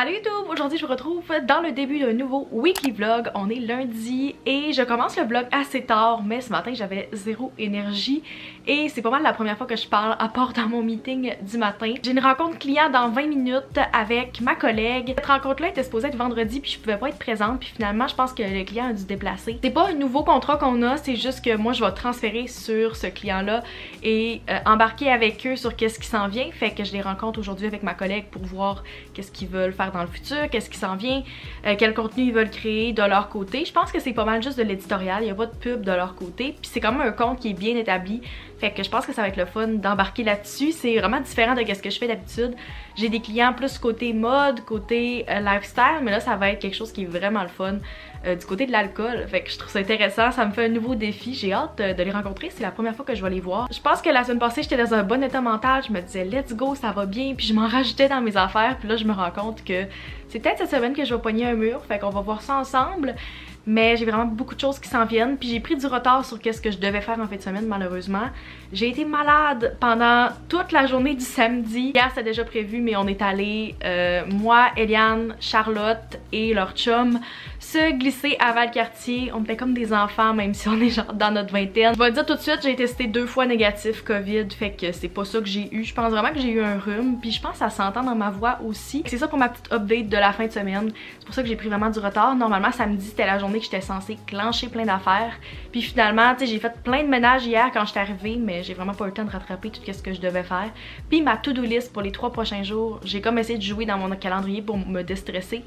Allô YouTube, aujourd'hui je vous retrouve dans le début d'un nouveau weekly vlog. On est lundi et je commence le vlog assez tard, mais ce matin j'avais zéro énergie et c'est pas mal la première fois que je parle à part dans mon meeting du matin. J'ai une rencontre client dans 20 minutes avec ma collègue. Cette rencontre là était supposée être vendredi puis je pouvais pas être présente, puis finalement je pense que le client a dû se déplacer. C'est pas un nouveau contrat qu'on a, c'est juste que moi je vais transférer sur ce client là et embarquer avec eux sur qu'est-ce qui s'en vient. Fait que je les rencontre aujourd'hui avec ma collègue pour voir qu'est-ce qu'ils veulent faire dans le futur, qu'est-ce qui s'en vient, quel contenu ils veulent créer de leur côté. Je pense que c'est pas mal juste de l'éditorial, il n'y a pas de pub de leur côté, puis c'est quand même un compte qui est bien établi, fait que je pense que ça va être le fun d'embarquer là-dessus. C'est vraiment différent de ce que je fais d'habitude. J'ai des clients plus côté mode, côté lifestyle, mais là ça va être quelque chose qui est vraiment le fun du côté de l'alcool, fait que je trouve ça intéressant, ça me fait un nouveau défi, j'ai hâte de les rencontrer, c'est la première fois que je vais les voir. Je pense que la semaine passée j'étais dans un bon état mental, je me disais let's go, ça va bien, puis je m'en rajoutais dans mes affaires, puis là je me rends compte que c'est peut-être cette semaine que je vais pogner un mur, fait qu'on va voir ça ensemble. Mais j'ai vraiment beaucoup de choses qui s'en viennent, puis j'ai pris du retard sur qu'est-ce que je devais faire en fin de semaine malheureusement. J'ai été malade pendant toute la journée du samedi. Hier c'était déjà prévu, mais on est allé, moi, Eliane, Charlotte et leur chum, se glisser à Valcartier. On était comme des enfants même si on est genre dans notre vingtaine. Je vais le dire tout de suite, j'ai testé 2 fois négatif COVID, fait que c'est pas ça que j'ai eu. Je pense vraiment que j'ai eu un rhume, puis je pense que ça s'entend dans ma voix aussi. C'est ça pour ma petite update de la fin de semaine. C'est pour ça que j'ai pris vraiment du retard. Normalement samedi c'était la journée que j'étais censée clencher plein d'affaires. Puis finalement, tu sais, j'ai fait plein de ménage hier quand j'étais arrivée, mais j'ai vraiment pas eu le temps de rattraper tout ce que je devais faire. Puis ma to-do list pour les 3 prochains jours, j'ai comme essayé de jouer dans mon calendrier pour me déstresser.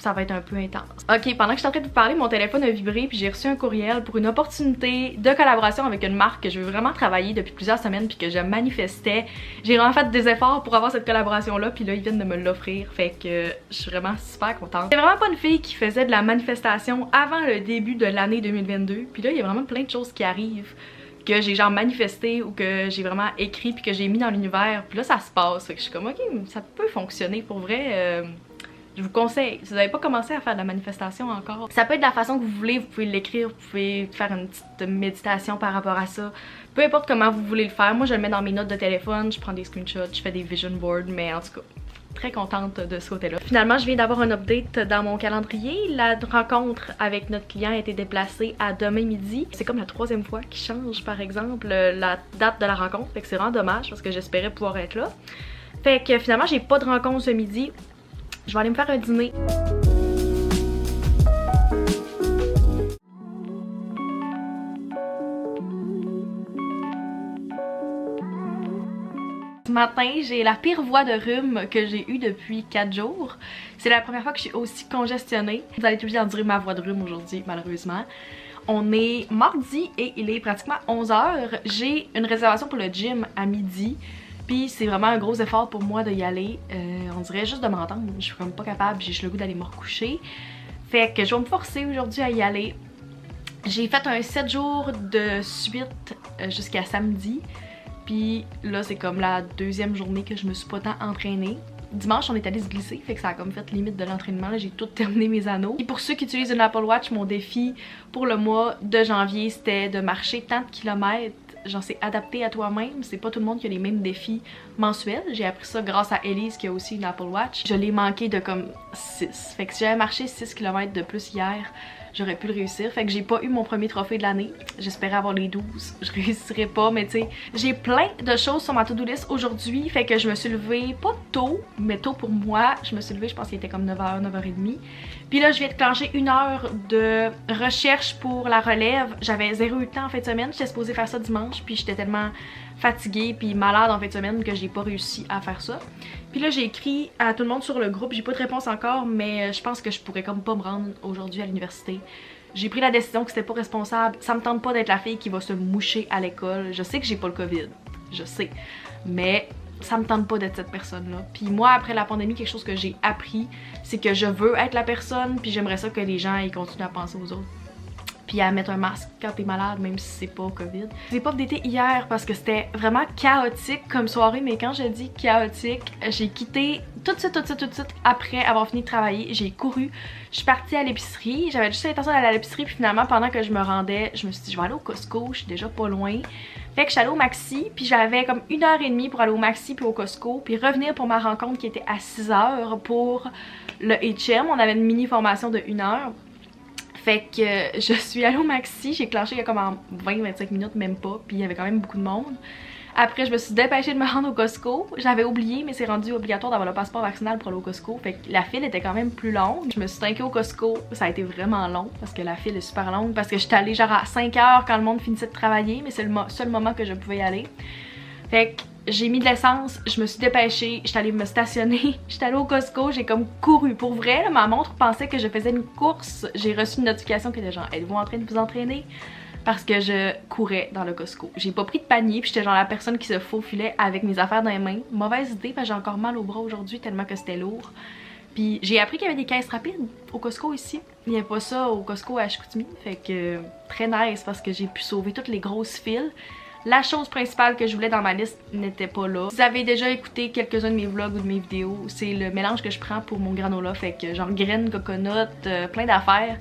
Ça va être un peu intense. Ok, pendant que je suis en train de vous parler, mon téléphone a vibré puis j'ai reçu un courriel pour une opportunité de collaboration avec une marque que je veux vraiment travailler depuis plusieurs semaines puis que je manifestais. J'ai vraiment fait des efforts pour avoir cette collaboration là, puis là ils viennent de me l'offrir, fait que je suis vraiment super contente. C'est vraiment pas une fille qui faisait de la manifestation avant le début de l'année 2022, puis là il y a vraiment plein de choses qui arrivent que j'ai genre manifesté ou que j'ai vraiment écrit puis que j'ai mis dans l'univers, puis là ça se passe, fait que je suis comme ok, ça peut fonctionner pour vrai. Je vous conseille, si vous n'avez pas commencé à faire de la manifestation encore, ça peut être de la façon que vous voulez, vous pouvez l'écrire, vous pouvez faire une petite méditation par rapport à ça. Peu importe comment vous voulez le faire, moi je le mets dans mes notes de téléphone, je prends des screenshots, je fais des vision boards, mais en tout cas, très contente de ce côté-là. Finalement, je viens d'avoir un update dans mon calendrier. La rencontre avec notre client a été déplacée à demain midi. C'est comme la 3e fois qu'il change, par exemple, la date de la rencontre, fait que c'est vraiment dommage parce que j'espérais pouvoir être là. Fait que finalement, j'ai pas de rencontre ce midi. Je vais aller me faire un dîner. Ce matin, j'ai la pire voix de rhume que j'ai eue depuis 4 jours. C'est la première fois que je suis aussi congestionnée. Vous allez être obligé d'endurer ma voix de rhume aujourd'hui, malheureusement. On est mardi et il est pratiquement 11 h. J'ai une réservation pour le gym à midi. Puis c'est vraiment un gros effort pour moi d'y aller. On dirait juste de m'entendre. Je suis comme pas capable, j'ai juste le goût d'aller me recoucher. Fait que je vais me forcer aujourd'hui à y aller. J'ai fait un 7 jours de suite jusqu'à samedi. Puis là c'est comme la 2e journée que je me suis pas tant entraînée. Dimanche on est allé se glisser, fait que ça a comme fait limite de l'entraînement. J'ai tout terminé mes anneaux. Et pour ceux qui utilisent une Apple Watch, mon défi pour le mois de janvier c'était de marcher tant de kilomètres. Genre c'est adapté à toi-même, c'est pas tout le monde qui a les mêmes défis mensuels. J'ai appris ça grâce à Elise qui a aussi une Apple Watch. Je l'ai manqué de comme 6. Fait que si j'avais marché 6 km de plus hier, j'aurais pu le réussir. Fait que j'ai pas eu mon premier trophée de l'année. J'espérais avoir les 12. Je réussirais pas, mais tu sais, j'ai plein de choses sur ma to-do list aujourd'hui. Fait que je me suis levée, pas tôt, mais tôt pour moi. Je me suis levée, je pense qu'il était comme 9h, 9h30. Puis là, je viens de clencher 1 heure de recherche pour la relève. J'avais zéro eu le temps en fin de semaine. J'étais supposée faire ça dimanche, puis j'étais tellement fatiguée puis malade en fin de semaine que j'ai pas réussi à faire ça. Puis là, j'ai écrit à tout le monde sur le groupe. J'ai pas de réponse encore, mais je pense que je pourrais comme pas me rendre aujourd'hui à l'université. J'ai pris la décision que c'était pas responsable. Ça me tente pas d'être la fille qui va se moucher à l'école. Je sais que j'ai pas le COVID, je sais, mais ça me tente pas d'être cette personne-là. Puis moi, après la pandémie, quelque chose que j'ai appris, c'est que je veux être la personne, puis j'aimerais ça que les gens ils continuent à penser aux autres. Puis à mettre un masque quand t'es malade, même si c'est pas COVID. J'ai pas d'été hier parce que c'était vraiment chaotique comme soirée, mais quand je dis chaotique, j'ai quitté tout de suite après avoir fini de travailler, j'ai couru, je suis partie à l'épicerie, j'avais juste l'intention d'aller à l'épicerie puis finalement pendant que je me rendais, je me suis dit je vais aller au Costco, je suis déjà pas loin. Fait que je suis allée au Maxi puis j'avais comme 1h30 pour aller au Maxi puis au Costco puis revenir pour ma rencontre qui était à 6h pour le H&M, on avait une mini formation de 1 heure. Fait que je suis allée au Maxi, j'ai clenché il y a comme en 20-25 minutes, même pas, puis il y avait quand même beaucoup de monde. Après, je me suis dépêchée de me rendre au Costco. J'avais oublié, mais c'est rendu obligatoire d'avoir le passeport vaccinal pour aller au Costco. Fait que la file était quand même plus longue. Je me suis trinquée au Costco. Ça a été vraiment long parce que la file est super longue. Parce que j'étais allée genre à 5h quand le monde finissait de travailler, mais c'est le seul moment que je pouvais y aller. Fait que j'ai mis de l'essence, je me suis dépêchée, j'étais allée me stationner, j'étais allée au Costco, j'ai comme couru. Pour vrai, là, ma montre pensait que je faisais une course. J'ai reçu une notification qui était genre, êtes-vous en train de vous entraîner? Parce que je courais dans le Costco. J'ai pas pris de panier, puis j'étais genre la personne qui se faufilait avec mes affaires dans les mains. Mauvaise idée, parce que j'ai encore mal au bras aujourd'hui tellement que c'était lourd. Puis j'ai appris qu'il y avait des caisses rapides au Costco ici. Il n'y avait pas ça au Costco à Chicoutimi. Fait que très nice parce que j'ai pu sauver toutes les grosses files. La chose principale que je voulais dans ma liste n'était pas là. Si vous avez déjà écouté quelques-uns de mes vlogs ou de mes vidéos, c'est le mélange que je prends pour mon granola. Fait que genre graines, coconut, plein d'affaires.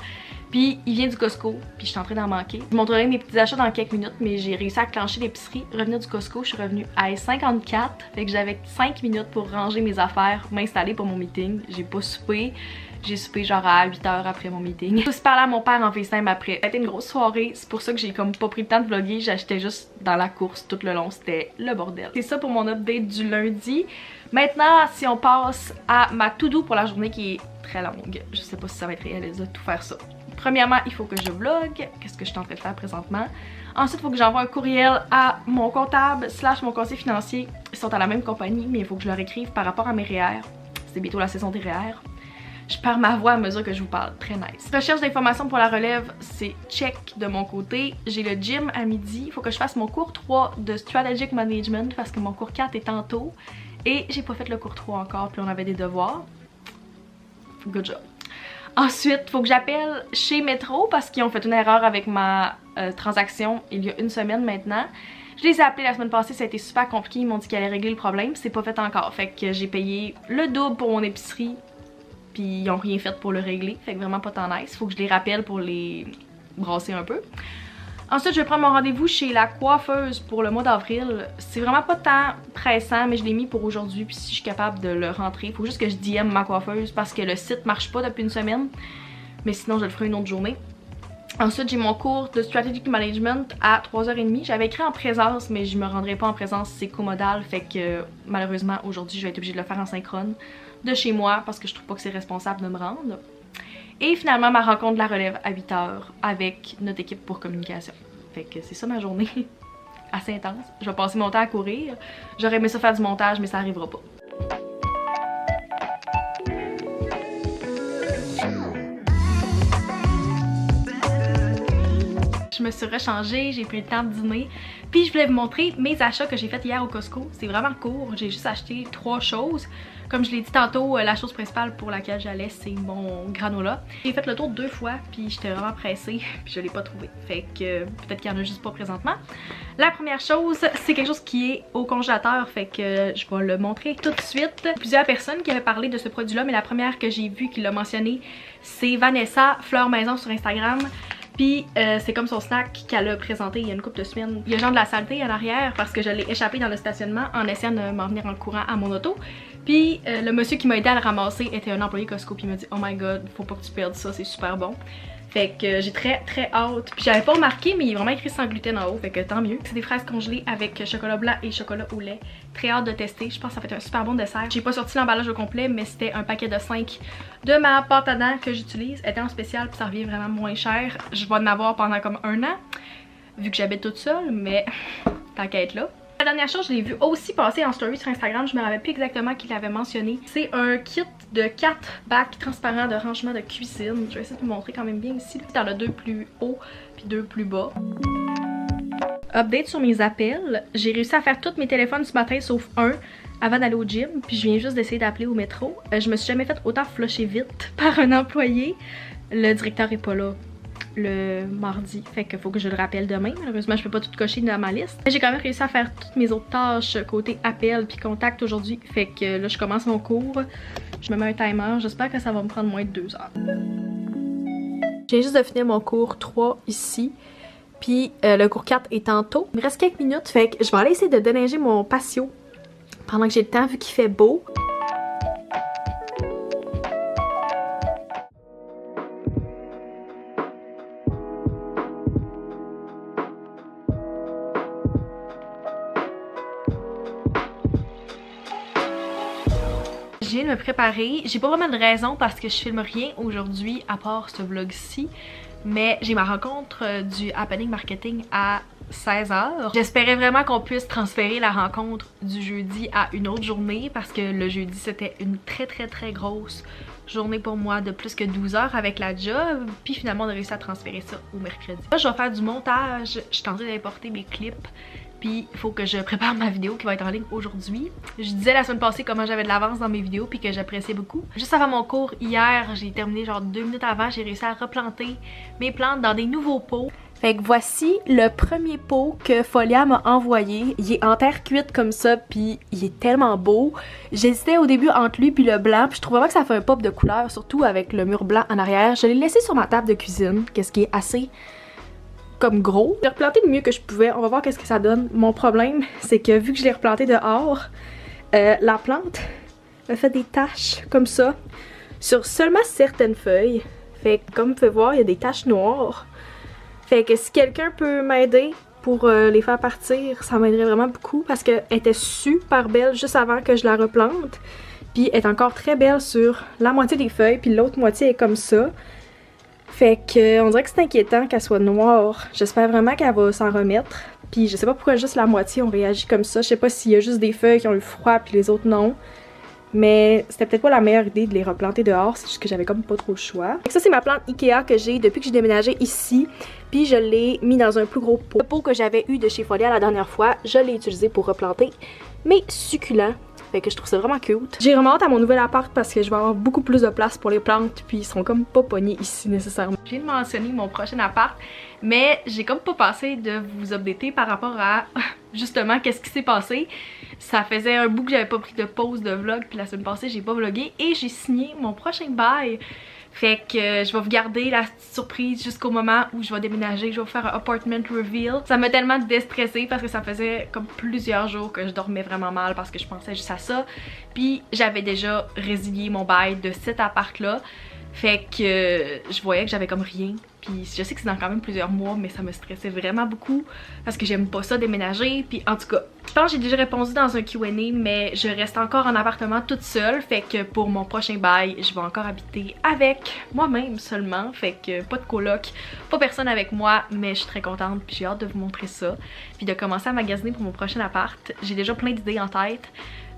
Puis il vient du Costco, puis je suis en train d'en manquer. Je vous montrerai mes petits achats dans quelques minutes, mais j'ai réussi à clencher l'épicerie, revenir du Costco, je suis revenue à 54, fait que j'avais 5 minutes pour ranger mes affaires, m'installer pour mon meeting. J'ai pas soupé, j'ai soupé genre à 8h après mon meeting. J'ai aussi parlé à mon père en FaceTime après. Ça a été une grosse soirée, c'est pour ça que j'ai comme pas pris le temps de vlogger, j'étais juste dans la course tout le long, c'était le bordel. C'est ça pour mon update du lundi. Maintenant, si on passe à ma to-do pour la journée qui est très longue, je sais pas si ça va être réaliste de tout faire ça. Premièrement, il faut que je vlog, qu'est-ce que je suis en train de faire présentement. Ensuite, il faut que j'envoie un courriel à mon comptable / mon conseiller financier. Ils sont à la même compagnie, mais il faut que je leur écrive par rapport à mes REER. C'est bientôt la saison des REER. Je perds ma voix à mesure que je vous parle, très nice. Recherche d'informations pour la relève, c'est check de mon côté. J'ai le gym à midi, il faut que je fasse mon cours 3 de Strategic Management parce que mon cours 4 est tantôt. Et j'ai pas fait le cours 3 encore, puis on avait des devoirs. Good job. Ensuite, il faut que j'appelle chez Metro parce qu'ils ont fait une erreur avec ma transaction il y a une semaine maintenant. Je les ai appelés la semaine passée, ça a été super compliqué, ils m'ont dit qu'ils allaient régler le problème, c'est pas fait encore. Fait que j'ai payé le double pour mon épicerie, puis ils ont rien fait pour le régler, fait que vraiment pas tant nice. Faut que je les rappelle pour les brasser un peu. Ensuite, je vais prendre mon rendez-vous chez la coiffeuse pour le mois d'avril. C'est vraiment pas tant pressant, mais je l'ai mis pour aujourd'hui. Puis si je suis capable de le rentrer, il faut juste que je DM ma coiffeuse parce que le site marche pas depuis une semaine. Mais sinon, je le ferai une autre journée. Ensuite, j'ai mon cours de Strategic Management à 3h30. J'avais écrit en présence, mais je me rendrai pas en présence, c'est comodal. Fait que malheureusement, aujourd'hui, je vais être obligée de le faire en synchrone de chez moi parce que je trouve pas que c'est responsable de me rendre. Et finalement, ma rencontre de la relève à 8h avec notre équipe pour communication. Fait que c'est ça ma journée. Assez intense. Je vais passer mon temps à courir. J'aurais aimé ça faire du montage, mais ça arrivera pas. Je me suis rechangée, j'ai pris le temps de dîner. Puis je voulais vous montrer mes achats que j'ai fait hier au Costco. C'est vraiment court, j'ai juste acheté 3 choses. Comme je l'ai dit tantôt, la chose principale pour laquelle j'allais, c'est mon granola. J'ai fait le tour 2 fois, puis j'étais vraiment pressée, puis je l'ai pas trouvé. Fait que peut-être qu'il y en a juste pas présentement. La première chose, c'est quelque chose qui est au congélateur, fait que je vais le montrer tout de suite. Plusieurs personnes qui avaient parlé de ce produit-là, mais la première que j'ai vue qui l'a mentionné, c'est Vanessa Fleur Maison sur Instagram. Puis c'est comme son snack qu'elle a présenté il y a une couple de semaines. Il y a genre de la saleté à l'arrière parce que je l'ai échappé dans le stationnement en essayant de m'en venir en courant à mon auto. Puis le monsieur qui m'a aidé à le ramasser était un employé Costco puis il m'a dit « Oh my god, faut pas que tu perdes ça, c'est super bon ». Fait que j'ai très hâte. Puis j'avais pas remarqué, mais il est vraiment écrit sans gluten en haut, fait que tant mieux. C'est des fraises congelées avec chocolat blanc et chocolat au lait. Très hâte de tester, je pense que ça va être un super bon dessert. J'ai pas sorti l'emballage au complet, mais c'était un paquet de 5 de ma pâte à dents que j'utilise. Elle était en spécial, puis ça revient vraiment moins cher. Je vais en avoir pendant comme 1 an, vu que j'habite toute seule, mais tant qu'à être là. La dernière chose, je l'ai vu aussi passer en story sur Instagram, je me rappelle plus exactement qui l'avait mentionné. C'est un kit de 4 bacs transparents de rangement de cuisine. Je vais essayer de vous montrer quand même bien ici. Il y en a 2 plus hauts puis 2 plus bas. Update sur mes appels. J'ai réussi à faire tous mes téléphones ce matin sauf un avant d'aller au gym. Puis je viens juste d'essayer d'appeler au métro. Je me suis jamais fait autant flusher vite par un employé. Le directeur est pas là. le mardi. Fait qu'il faut que je le rappelle demain. Malheureusement, je peux pas tout cocher dans ma liste. J'ai quand même réussi à faire toutes mes autres tâches côté appel puis contact aujourd'hui. Fait que là, je commence mon cours. Je me mets un timer. J'espère que ça va me prendre moins de 2 heures. J'ai juste de finir mon cours 3 ici. Puis le cours 4 est tantôt. Il me reste quelques minutes. Fait que je vais aller essayer de déneiger mon patio pendant que j'ai le temps vu qu'il fait beau. Je viens de me préparer. J'ai pas vraiment de raison parce que je filme rien aujourd'hui à part ce vlog-ci. Mais j'ai ma rencontre du Happening Marketing à 16h. J'espérais vraiment qu'on puisse transférer la rencontre du jeudi à une autre journée parce que le jeudi c'était une très grosse journée pour moi de plus que 12 heures avec la job. Puis finalement on a réussi à transférer ça au mercredi. Là je vais faire du montage. Je suis en train d'importer mes clips. Puis il faut que je prépare ma vidéo qui va être en ligne aujourd'hui. Je disais la semaine passée comment j'avais de l'avance dans mes vidéos puis que j'appréciais beaucoup. Juste avant mon cours hier, j'ai terminé genre 2 minutes avant, j'ai réussi à replanter mes plantes dans des nouveaux pots. Fait que voici le premier pot que Folia m'a envoyé. Il est en terre cuite comme ça puis il est tellement beau. J'hésitais au début entre lui puis le blanc puis je trouve vraiment que ça fait un pop de couleur, surtout avec le mur blanc en arrière. Je l'ai laissé sur ma table de cuisine, qu'est-ce qui est assez comme gros. J'ai replanté le mieux que je pouvais, on va voir qu'est-ce que ça donne. Mon problème, c'est que vu que je l'ai replanté dehors, la plante a fait des taches comme ça sur seulement certaines feuilles. Fait que comme vous pouvez voir, il y a des taches noires. Fait que si quelqu'un peut m'aider pour les faire partir, ça m'aiderait vraiment beaucoup parce qu'elle était super belle juste avant que je la replante. Puis elle est encore très belle sur la moitié des feuilles, puis l'autre moitié est comme ça. Fait que on dirait que c'est inquiétant qu'elle soit noire. J'espère vraiment qu'elle va s'en remettre. Puis je sais pas pourquoi juste la moitié ont réagi comme ça. Je sais pas s'il y a juste des feuilles qui ont eu froid puis les autres non. Mais c'était peut-être pas la meilleure idée de les replanter dehors. C'est juste que j'avais comme pas trop le choix. Fait que ça c'est ma plante Ikea que j'ai depuis que j'ai déménagé ici. Puis je l'ai mis dans un plus gros pot. Le pot que j'avais eu de chez Folia la dernière fois, je l'ai utilisé pour replanter mes succulents. Fait que je trouve ça vraiment cute. J'ai vraiment hâte à mon nouvel appart parce que je vais avoir beaucoup plus de place pour les plantes puis ils sont comme pas pognés ici nécessairement. Je viens de mentionner mon prochain appart mais j'ai comme pas pensé de vous updater par rapport à justement qu'est-ce qui s'est passé. Ça faisait un bout que j'avais pas pris de pause de vlog puis la semaine passée j'ai pas vlogué et j'ai signé mon prochain bail. Fait que je vais vous garder la petite surprise jusqu'au moment où je vais déménager. Je vais vous faire un apartment reveal. Ça m'a tellement déstressée parce que ça faisait comme plusieurs jours que je dormais vraiment mal parce que je pensais juste à ça. Puis j'avais déjà résilié mon bail de cet appart là. Fait que je voyais que j'avais comme rien. Puis je sais que c'est dans quand même plusieurs mois, mais ça me stressait vraiment beaucoup parce que j'aime pas ça déménager. Puis en tout cas, je pense que j'ai déjà répondu dans un Q&A, mais je reste encore en appartement toute seule. Fait que pour mon prochain bail, je vais encore habiter avec moi-même seulement. Fait que pas de coloc, pas personne avec moi, mais je suis très contente. Puis j'ai hâte de vous montrer ça. Puis de commencer à magasiner pour mon prochain appart. J'ai déjà plein d'idées en tête,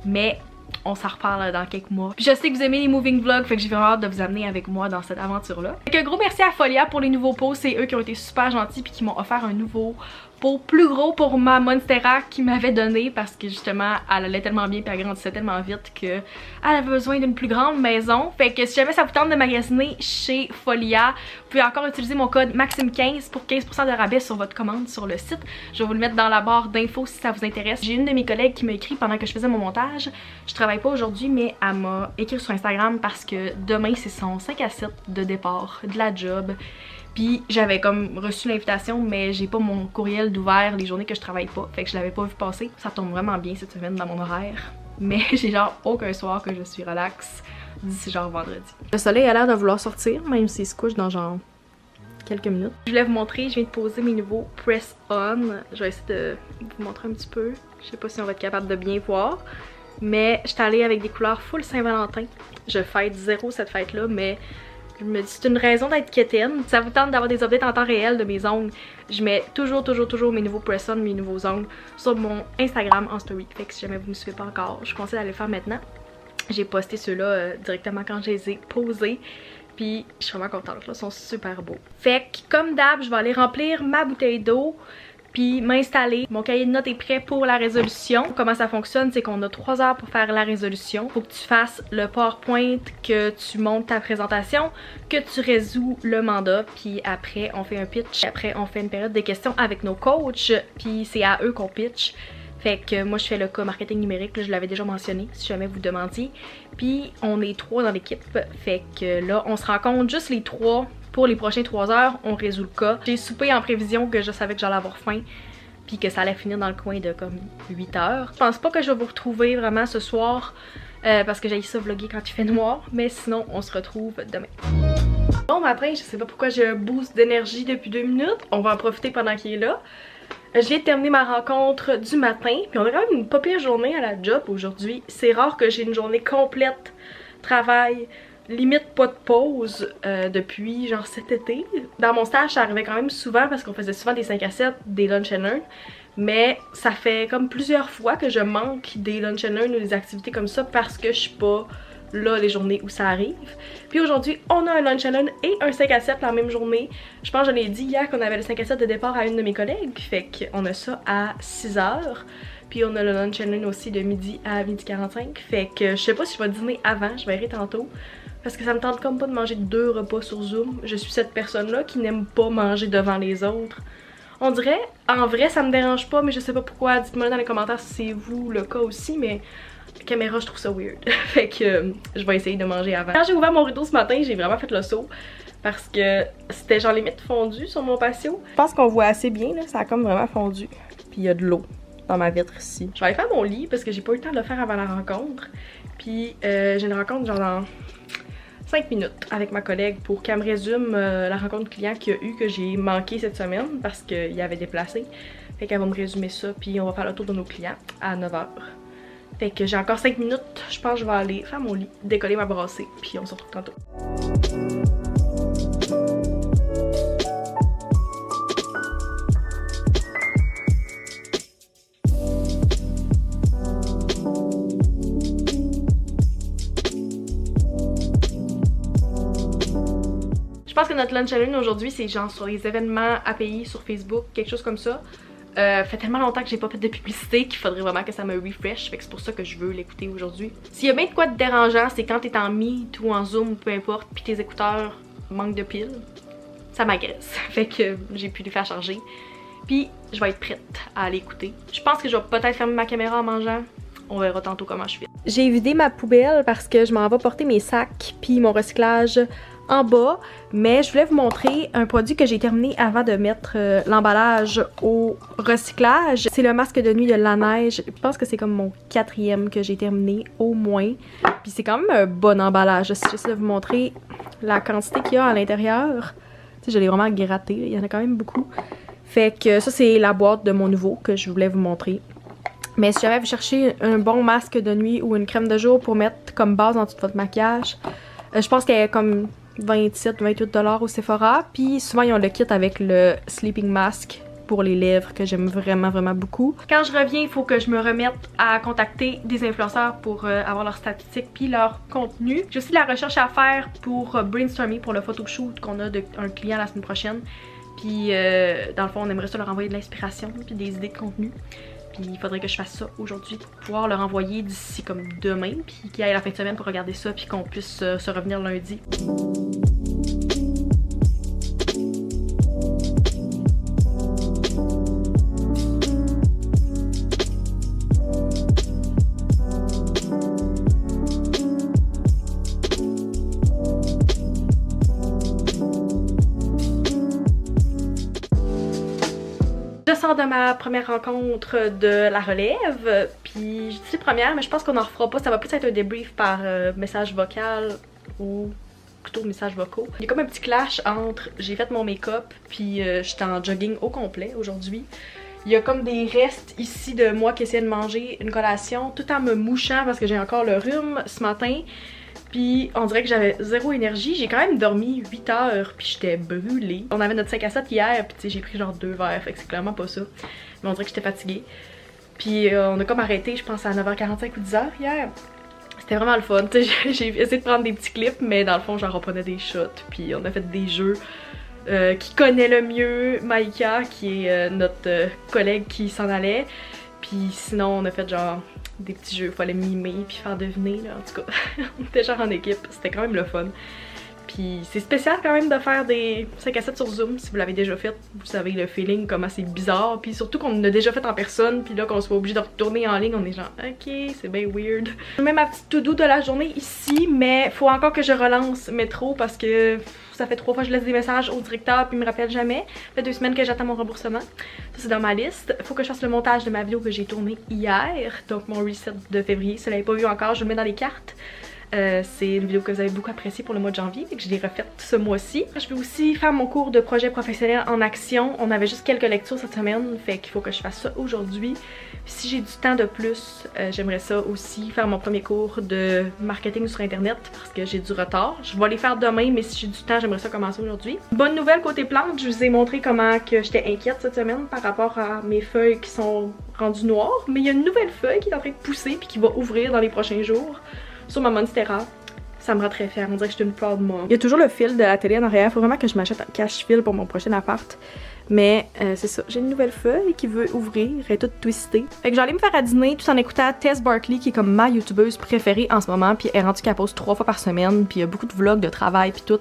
mais on s'en reparle dans quelques mois. Puis je sais que vous aimez les moving vlogs, fait que j'ai vraiment hâte de vous amener avec moi dans cette aventure-là. Fait que gros merci à Folia pour les nouveaux pots, c'est eux qui ont été super gentils puis qui m'ont offert un nouveau pot plus gros pour ma Monstera qui m'avait donné parce que justement elle allait tellement bien puis elle grandissait tellement vite que elle avait besoin d'une plus grande maison. Fait que si jamais ça vous tente de magasiner chez Folia, vous pouvez encore utiliser mon code Maxime15 pour 15% de rabais sur votre commande sur le site. Je vais vous le mettre dans la barre d'infos si ça vous intéresse. J'ai une de mes collègues qui m'a écrit pendant que je faisais mon montage. Je travaille pas aujourd'hui mais elle m'a écrit sur Instagram parce que demain c'est son 5 à 7 de départ de la job. Puis j'avais comme reçu l'invitation mais j'ai pas mon courriel d'ouvert les journées que je travaille pas. Fait que je l'avais pas vu passer. Ça tombe vraiment bien cette semaine dans mon horaire. Mais j'ai genre aucun soir que je suis relax d'ici genre vendredi. Le soleil a l'air de vouloir sortir même s'il se couche dans genre quelques minutes. Je voulais vous montrer, je viens de poser mes nouveaux Press On. Je vais essayer de vous montrer un petit peu. Je sais pas si on va être capable de bien voir. Mais j'étais allée avec des couleurs full Saint-Valentin. Je fête zéro cette fête là mais je me dis c'est une raison d'être quétaine. Ça vous tente d'avoir des updates en temps réel de mes ongles. Je mets toujours mes nouveaux press-on, mes nouveaux ongles sur mon Instagram en story. Fait que si jamais vous ne me suivez pas encore, je vous conseille d'aller le faire maintenant. J'ai posté ceux-là directement quand je les ai posés. Puis je suis vraiment contente, là, ils sont super beaux. Fait que comme d'hab, je vais aller remplir ma bouteille d'eau. puis m'installer. Mon cahier de notes est prêt pour la résolution. Comment ça fonctionne, c'est qu'on a 3 heures pour faire la résolution. Faut que tu fasses le PowerPoint, que tu montes ta présentation, que tu résous le mandat, puis après on fait un pitch. Après on fait une période de questions avec nos coachs, puis c'est à eux qu'on pitch. Fait que moi je fais le cas marketing numérique, là, je l'avais déjà mentionné si jamais vous demandiez. Puis on est 3 dans l'équipe, fait que là on se rencontre juste les 3 pour les prochaines 3 heures, on résout le cas. J'ai soupé en prévision que je savais que j'allais avoir faim, puis que ça allait finir dans le coin de comme 8 heures. Je pense pas que je vais vous retrouver vraiment ce soir, parce que j'ai ça vlogger quand il fait noir, mais sinon on se retrouve demain. Bon matin, je sais pas pourquoi j'ai un boost d'énergie depuis 2 minutes, on va en profiter pendant qu'il est là. Je viens de terminer ma rencontre du matin, puis on a quand même une pas pire journée à la job aujourd'hui. C'est rare que j'ai une journée complète, travail, limite pas de pause depuis genre cet été. Dans mon stage, ça arrivait quand même souvent parce qu'on faisait souvent des 5 à 7, des lunch and learn. Mais ça fait comme plusieurs fois que je manque des lunch and learn ou des activités comme ça parce que je suis pas là les journées où ça arrive. Puis aujourd'hui, on a un lunch and learn et un 5 à 7 la même journée. Je pense que je l'ai dit hier qu'on avait le 5 à 7 de départ à une de mes collègues. Fait qu'on a ça à 6 h. Puis on a le lunch and learn aussi de midi à 12h45. Fait que je sais pas si je vais dîner avant, je verrai tantôt. Parce que ça me tente comme pas de manger 2 repas sur Zoom. Je suis cette personne-là qui n'aime pas manger devant les autres. On dirait, en vrai ça me dérange pas, mais je sais pas pourquoi. Dites-moi dans les commentaires si c'est vous le cas aussi, mais la caméra je trouve ça weird. Fait que je vais essayer de manger avant. Quand j'ai ouvert mon rideau ce matin, j'ai vraiment fait le saut. Parce que c'était genre limite fondu sur mon patio. Je pense qu'on voit assez bien là, ça a comme vraiment fondu. Puis il y a de l'eau dans ma vitre ici. Je vais aller faire mon lit parce que j'ai pas eu le temps de le faire avant la rencontre. Puis j'ai une rencontre genre dans 5 minutes avec ma collègue pour qu'elle me résume la rencontre client qu'il y a eu que j'ai manqué cette semaine parce qu'il avait déplacé. Fait qu'elle va me résumer ça puis on va faire le tour de nos clients à 9 h. Fait que j'ai encore 5 minutes, je pense que je vais aller faire mon lit, décoller ma brassée puis on se retrouve tantôt. Je pense que notre lunch and learn aujourd'hui c'est genre sur les événements à payer sur Facebook, quelque chose comme ça. Fait tellement longtemps que j'ai pas fait de publicité qu'il faudrait vraiment que ça me refresh, fait que c'est pour ça que je veux l'écouter aujourd'hui. S'il y a bien de quoi de dérangeant, c'est quand t'es en Meet ou en Zoom, peu importe, puis tes écouteurs manquent de piles, ça m'agresse. Fait que j'ai pu les faire charger. Puis je vais être prête à aller écouter. Je pense que je vais peut-être fermer ma caméra en mangeant. On verra tantôt comment je fais. J'ai vidé ma poubelle parce que je m'en vais porter mes sacs puis mon recyclage en bas, mais je voulais vous montrer un produit que j'ai terminé avant de mettre l'emballage au recyclage. C'est le masque de nuit de La Neige. Je pense que c'est comme mon 4e que j'ai terminé au moins. Puis c'est quand même un bon emballage. Si j'essaie de vous montrer la quantité qu'il y a à l'intérieur. Tu sais, je l'ai vraiment gratté. Il y en a quand même beaucoup. Fait que ça, c'est la boîte de mon nouveau que je voulais vous montrer. Mais si jamais vous cherchez un bon masque de nuit ou une crème de jour pour mettre comme base dans tout votre maquillage, je pense qu'elle est comme 27-28 $ au Sephora. Puis souvent ils ont le kit avec le sleeping mask pour les lèvres que j'aime vraiment beaucoup. Quand je reviens, il faut que je me remette à contacter des influenceurs pour avoir leurs statistiques puis leur contenu. J'ai aussi de la recherche à faire pour brainstormer pour le photoshoot qu'on a d'un client la semaine prochaine. Puis dans le fond on aimerait ça leur envoyer de l'inspiration puis des idées de contenu. Puis il faudrait que je fasse ça aujourd'hui pour pouvoir leur envoyer d'ici comme demain. Puis qu'il y ait la fin de semaine pour regarder ça puis qu'on puisse se revenir lundi. Je sors de ma première rencontre de la relève, puis je dis première, mais je pense qu'on en refera pas, ça va plus être un débrief par message vocal ou plutôt message vocaux. Il y a comme un petit clash entre j'ai fait mon make-up puis j'étais en jogging au complet aujourd'hui. Il y a comme des restes ici de moi qui essayais de manger une collation tout en me mouchant parce que j'ai encore le rhume ce matin. Puis on dirait que j'avais zéro énergie. J'ai quand même dormi 8 heures puis j'étais brûlée. On avait notre 5 à 7 hier puis tu sais j'ai pris genre 2 verres, fait que c'est clairement pas ça. Mais on dirait que j'étais fatiguée. Puis on a comme arrêté je pense à 9h45 ou 10h hier. C'était vraiment le fun, tu sais j'ai essayé de prendre des petits clips mais dans le fond j'en reprenais des shots. Puis on a fait des jeux. qui connaît le mieux Maïka, qui est notre collègue qui s'en allait. Puis sinon on a fait genre des petits jeux, il fallait mimer puis faire deviner là, en tout cas. On était genre en équipe, c'était quand même le fun. Puis c'est spécial quand même de faire des 5 à 7 sur Zoom, si vous l'avez déjà fait, vous savez le feeling comment c'est bizarre, puis surtout qu'on a déjà fait en personne, puis là qu'on soit obligé de retourner en ligne, on est genre ok, c'est bien weird. Je mets ma petite to-do de la journée ici, mais faut encore que je relance Métro parce que ça fait 3 fois que je laisse des messages au directeur puis il me rappelle jamais. Ça fait 2 semaines que j'attends mon remboursement. Ça c'est dans ma liste. Faut que je fasse le montage de ma vidéo que j'ai tournée hier, donc mon reset de février. Si vous l'avez pas vu encore, je le mets dans les cartes. C'est une vidéo que vous avez beaucoup appréciée pour le mois de janvier et que je l'ai refaite ce mois-ci. Je vais aussi faire mon cours de projet professionnel en action. On avait juste quelques lectures cette semaine, fait qu'il faut que je fasse ça aujourd'hui. Si j'ai du temps de plus, j'aimerais ça aussi faire mon premier cours de marketing sur internet parce que j'ai du retard. Je vais les faire demain, mais si j'ai du temps, j'aimerais ça commencer aujourd'hui. Bonne nouvelle côté plantes, je vous ai montré comment que j'étais inquiète cette semaine par rapport à mes feuilles qui sont rendues noires. Mais il y a une nouvelle feuille qui est en train de pousser puis qui va ouvrir dans les prochains jours sur ma Monstera. Ça me rend très fière, on dirait que je suis une proud mom. Il y a toujours le fil de la télé en arrière, faut vraiment que je m'achète un cache-fil pour mon prochain appart. Mais c'est ça, j'ai une nouvelle feuille qui veut ouvrir, elle est toute twistée. Fait que j'allais me faire à dîner tout en écoutant Tess Barkley qui est comme ma youtubeuse préférée en ce moment, puis elle est rendue qu'elle pose 3 fois par semaine, puis il y a beaucoup de vlogs de travail puis tout.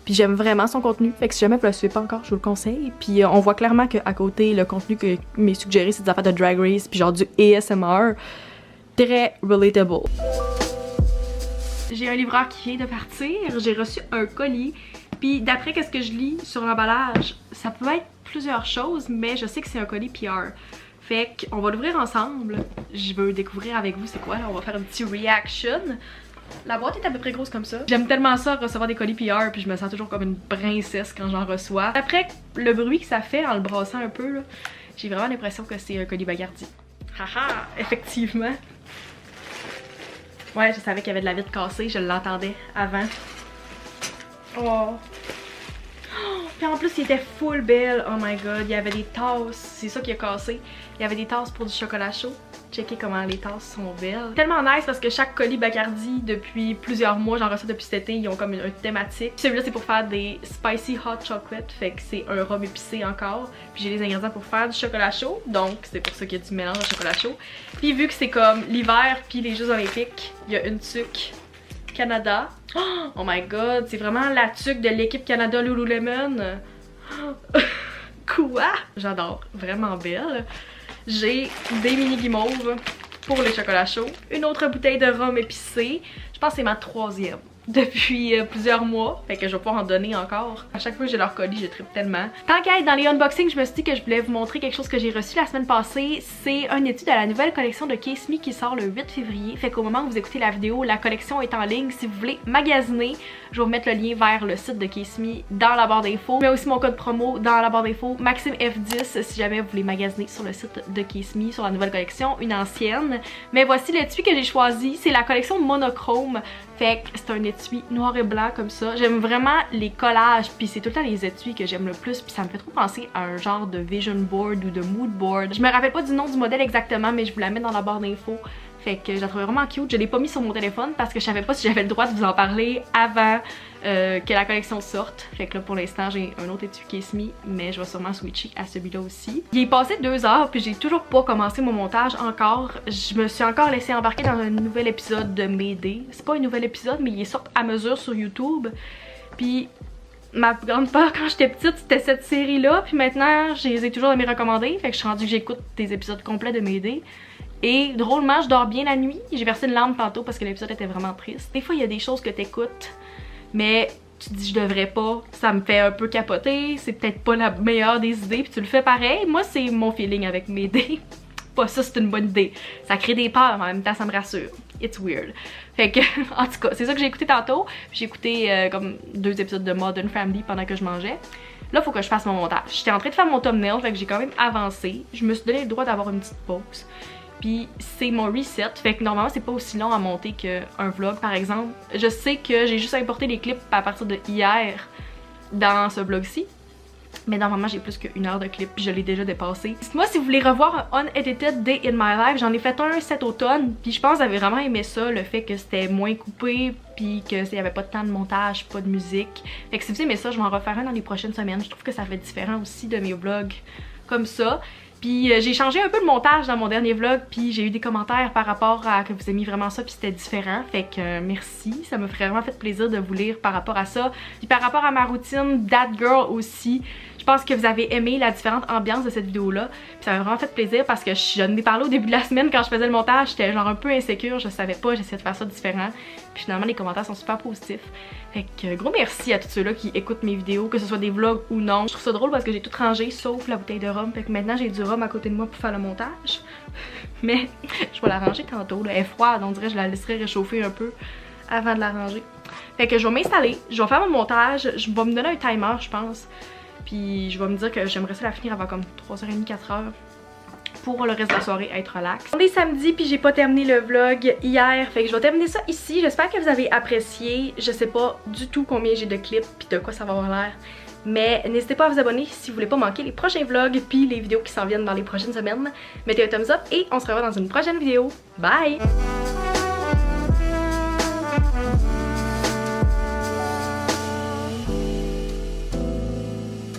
Puis j'aime vraiment son contenu, fait que si jamais vous le suivez pas encore, je vous le conseille. Puis on voit clairement qu'à côté, le contenu que m'est suggéré, c'est des affaires de Drag Race, puis genre du ASMR. Très relatable. J'ai un livreur qui vient de partir, j'ai reçu un colis, puis d'après ce que je lis sur l'emballage, ça peut être plusieurs choses, mais je sais que c'est un colis PR. Fait qu'on va l'ouvrir ensemble, je veux découvrir avec vous c'est quoi, là on va faire un petit reaction. La boîte est à peu près grosse comme ça. J'aime tellement ça, recevoir des colis PR, puis je me sens toujours comme une princesse quand j'en reçois. Après le bruit que ça fait en le brassant un peu, j'ai vraiment l'impression que c'est un colis Bacardi. Haha, effectivement. Ouais, je savais qu'il y avait de la vitre cassée, je l'entendais avant. Oh! Puis en plus, il était full belle. Oh my god, il y avait des tasses. C'est ça qui a cassé. Il y avait des tasses pour du chocolat chaud. Checkez comment les tasses sont belles. Tellement nice parce que chaque colis Bacardi, depuis plusieurs mois, j'en reçois depuis cet été, ils ont comme une thématique. Celui-là, c'est pour faire des spicy hot chocolate. Fait que c'est un rhum épicé encore. Puis j'ai les ingrédients pour faire du chocolat chaud. Donc, c'est pour ça qu'il y a du mélange de chocolat chaud. Puis vu que c'est comme l'hiver puis les Jeux olympiques, il y a une tuque Canada. Oh my god, c'est vraiment la tuque de l'équipe Canada Lululemon. Quoi? J'adore, vraiment belle. J'ai des mini guimauves pour les chocolats chauds. Une autre bouteille de rhum épicé. Je pense que c'est ma 3e depuis plusieurs mois. Fait que je vais pouvoir en donner encore. À chaque fois que j'ai leur colis, je trippe tellement. Tant qu'à être dans les unboxings, je me suis dit que je voulais vous montrer quelque chose que j'ai reçu la semaine passée. C'est un étui de la nouvelle collection de Kiss Me qui sort le 8 février. Fait qu'au moment où vous écoutez la vidéo, la collection est en ligne. Si vous voulez magasiner, je vais vous mettre le lien vers le site de Kiss Me dans la barre d'infos. Mais aussi mon code promo dans la barre d'infos, MaximeF10, si jamais vous voulez magasiner sur le site de Kiss Me, sur la nouvelle collection, une ancienne. Mais voici l'étui que j'ai choisi. C'est la collection monochrome. Fait que c'est un étui noir et blanc comme ça. J'aime vraiment les collages, puis c'est tout le temps les étuis que j'aime le plus, puis ça me fait trop penser à un genre de vision board ou de mood board. Je me rappelle pas du nom du modèle exactement, mais je vous la mets dans la barre d'infos. Fait que je la trouvais vraiment cute. Je l'ai pas mis sur mon téléphone parce que je savais pas si j'avais le droit de vous en parler avant que la collection sorte. Fait que là pour l'instant j'ai un autre étui Kiss Me, mais je vais sûrement switcher à celui-là aussi. Il est passé 2 heures puis j'ai toujours pas commencé mon montage encore. Je me suis encore laissé embarquer dans un nouvel épisode de Mayday. C'est pas un nouvel épisode mais il est sorti à mesure sur YouTube. Puis ma plus grande peur quand j'étais petite c'était cette série là, puis maintenant je les ai toujours de mes recommandés. Fait que je suis rendue que j'écoute des épisodes complets de Mayday. Et drôlement, je dors bien la nuit. J'ai versé une larme tantôt parce que l'épisode était vraiment triste. Des fois, il y a des choses que t'écoutes, mais tu te dis je devrais pas. Ça me fait un peu capoter. C'est peut-être pas la meilleure des idées, puis tu le fais pareil. Moi, c'est mon feeling avec mes idées. Pas ça, c'est une bonne idée. Ça crée des peurs, mais en même temps, ça me rassure. It's weird. Fait que, en tout cas, c'est ça que j'ai écouté tantôt. J'ai écouté comme 2 épisodes de Modern Family pendant que je mangeais. Là, faut que je fasse mon montage. J'étais en train de faire mon thumbnail, fait que j'ai quand même avancé. Je me suis donné le droit d'avoir une petite pause. Puis c'est mon reset, fait que normalement c'est pas aussi long à monter qu'un vlog par exemple. Je sais que j'ai juste importé les clips à partir de hier dans ce vlog-ci. Mais normalement j'ai plus qu'une heure de clip puis je l'ai déjà dépassé. Dites-moi si vous voulez revoir un Unedited Day in My Life. J'en ai fait un cet automne puis je pense que vous avez vraiment aimé ça, le fait que c'était moins coupé puis qu'il n'y avait pas de temps de montage, pas de musique. Fait que si vous aimez ça, je vais en refaire un dans les prochaines semaines. Je trouve que ça fait différent aussi de mes vlogs comme ça. Puis j'ai changé un peu le montage dans mon dernier vlog puis j'ai eu des commentaires par rapport à que vous aimiez vraiment ça puis c'était différent. Fait que merci, ça m'a vraiment fait plaisir de vous lire par rapport à ça. Puis par rapport à ma routine That Girl aussi, je pense que vous avez aimé la différente ambiance de cette vidéo-là. Puis ça m'a vraiment fait plaisir parce que je n'en ai parlé au début de la semaine quand je faisais le montage. J'étais genre un peu insécure, je savais pas, j'essayais de faire ça différent. Puis finalement les commentaires sont super positifs. Fait que gros merci à tous ceux-là qui écoutent mes vidéos, que ce soit des vlogs ou non. Je trouve ça drôle parce que j'ai tout rangé sauf la bouteille de rhum. Fait que maintenant j'ai du rhum à côté de moi pour faire le montage. Mais je vais la ranger tantôt, là. Elle est froide, on dirait que je la laisserai réchauffer un peu avant de la ranger. Fait que je vais m'installer, je vais faire mon montage, je vais me donner un timer je pense. Puis je vais me dire que j'aimerais ça la finir avant comme 3h30, 4h. Pour le reste de la soirée être relax. On est samedi puis j'ai pas terminé le vlog hier, fait que je vais terminer ça ici. J'espère que vous avez apprécié. Je sais pas du tout combien j'ai de clips puis de quoi ça va avoir l'air. Mais n'hésitez pas à vous abonner si vous voulez pas manquer les prochains vlogs puis les vidéos qui s'en viennent dans les prochaines semaines. Mettez un thumbs up et on se revoit dans une prochaine vidéo. Bye!